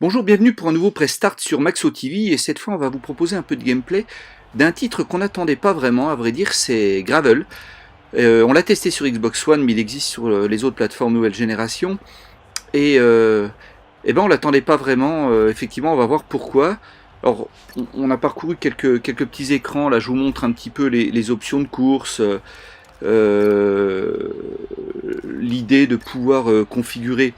Bonjour, bienvenue pour un nouveau Press Start sur Maxo TV et cette fois on va vous proposer un peu de gameplay d'un titre qu'on n'attendait pas vraiment, à vrai dire, c'est Gravel. On l'a testé sur Xbox One mais il existe sur les autres plateformes nouvelle génération et ben on l'attendait pas vraiment, effectivement on va voir pourquoi. Alors on a parcouru quelques petits écrans, là je vous montre un petit peu les options de course, l'idée de pouvoir configurer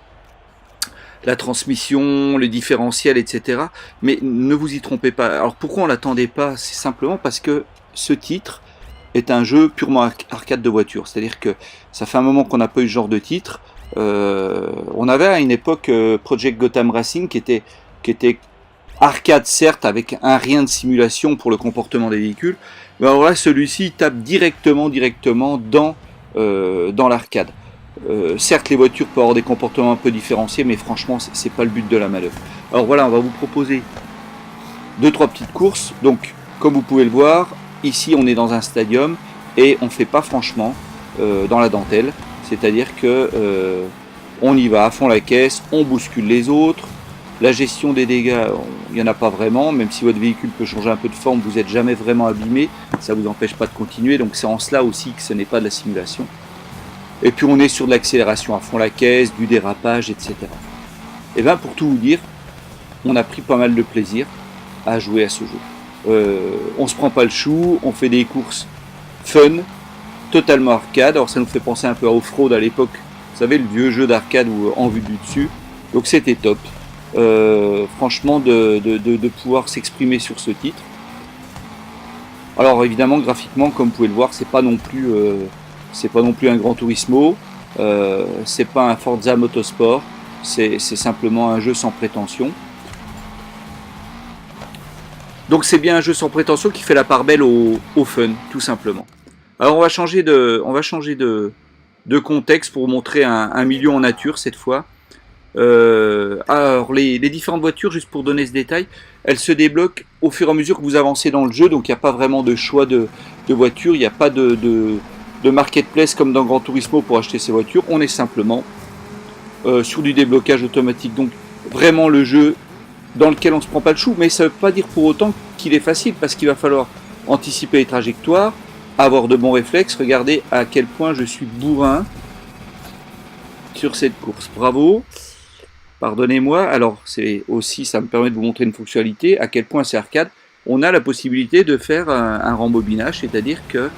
la transmission, les différentiels, etc. Mais ne vous y trompez pas. Alors pourquoi on l'attendait pas? C'est simplement parce que ce titre est un jeu purement arcade de voiture. C'est-à-dire que ça fait un moment qu'on n'a pas eu ce genre de titre. On avait à une époque Project Gotham Racing qui était arcade certes avec un rien de simulation pour le comportement des véhicules. Mais alors là celui-ci tape directement dans l'arcade. Certes les voitures peuvent avoir des comportements un peu différenciés, mais franchement c'est pas le but de la manœuvre. Alors voilà, on va vous proposer 2-3 petites courses. Donc comme vous pouvez le voir, ici on est dans un stadium et on fait pas franchement dans la dentelle, c'est à dire que on y va à fond la caisse, on bouscule les autres. La gestion des dégâts, il n'y en a pas vraiment, même si votre véhicule peut changer un peu de forme, vous n'êtes jamais vraiment abîmé, ça ne vous empêche pas de continuer, donc c'est en cela aussi que ce n'est pas de la simulation. Et puis on est sur de l'accélération à fond la caisse, du dérapage, etc. Et bien pour tout vous dire, on a pris pas mal de plaisir à jouer à ce jeu. On se prend pas le chou, on fait des courses fun, totalement arcade. Alors ça nous fait penser un peu à Off-Road à l'époque, vous savez, le vieux jeu d'arcade en vue du dessus. Donc c'était top. Franchement de pouvoir s'exprimer sur ce titre. Alors évidemment graphiquement, comme vous pouvez le voir, c'est pas non plus un Gran Turismo, c'est pas un Forza Motorsport, c'est simplement un jeu sans prétention. Donc c'est bien un jeu sans prétention qui fait la part belle au fun, tout simplement. Alors on va changer de contexte pour vous montrer un milieu en nature cette fois. Alors les différentes voitures, juste pour donner ce détail, elles se débloquent au fur et à mesure que vous avancez dans le jeu, donc il n'y a pas vraiment de choix de voiture, il n'y a pas de marketplace comme dans Gran Turismo pour acheter ces voitures. On est simplement sur du déblocage automatique, donc vraiment le jeu dans lequel on se prend pas le chou, mais ça ne veut pas dire pour autant qu'il est facile, parce qu'il va falloir anticiper les trajectoires, avoir de bons réflexes. Regardez à quel point je suis bourrin sur cette course, bravo, pardonnez-moi. Alors c'est aussi, ça me permet de vous montrer une fonctionnalité, à quel point c'est arcade. On a la possibilité de faire un rembobinage, c'est-à-dire que,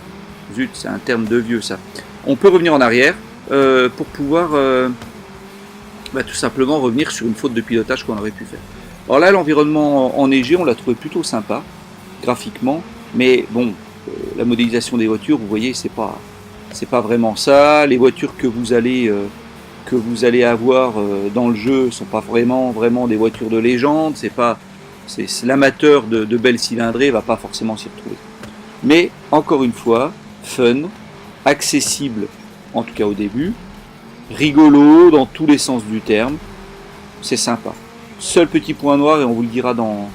zut, c'est un terme de vieux ça, on peut revenir en arrière pour pouvoir tout simplement revenir sur une faute de pilotage qu'on aurait pu faire. Alors là l'environnement enneigé, on l'a trouvé plutôt sympa graphiquement, mais bon, la modélisation des voitures, vous voyez, c'est pas vraiment ça. Les voitures que vous allez avoir dans le jeu sont pas vraiment des voitures de légende, c'est l'amateur de belles cylindrées va pas forcément s'y retrouver. Mais encore une fois, fun, accessible, en tout cas au début, rigolo dans tous les sens du terme, c'est sympa. Seul petit point noir, et on vous le dira dans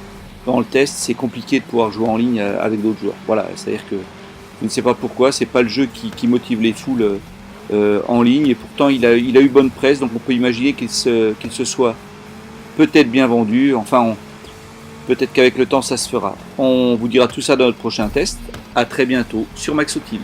le test, c'est compliqué de pouvoir jouer en ligne avec d'autres joueurs. Voilà, c'est-à-dire que je ne sais pas pourquoi, c'est pas le jeu qui motive les foules en ligne, et pourtant il a eu bonne presse, donc on peut imaginer qu'il se soit peut-être bien vendu, enfin peut-être qu'avec le temps ça se fera. On vous dira tout ça dans notre prochain test. A très bientôt sur Maxo TV.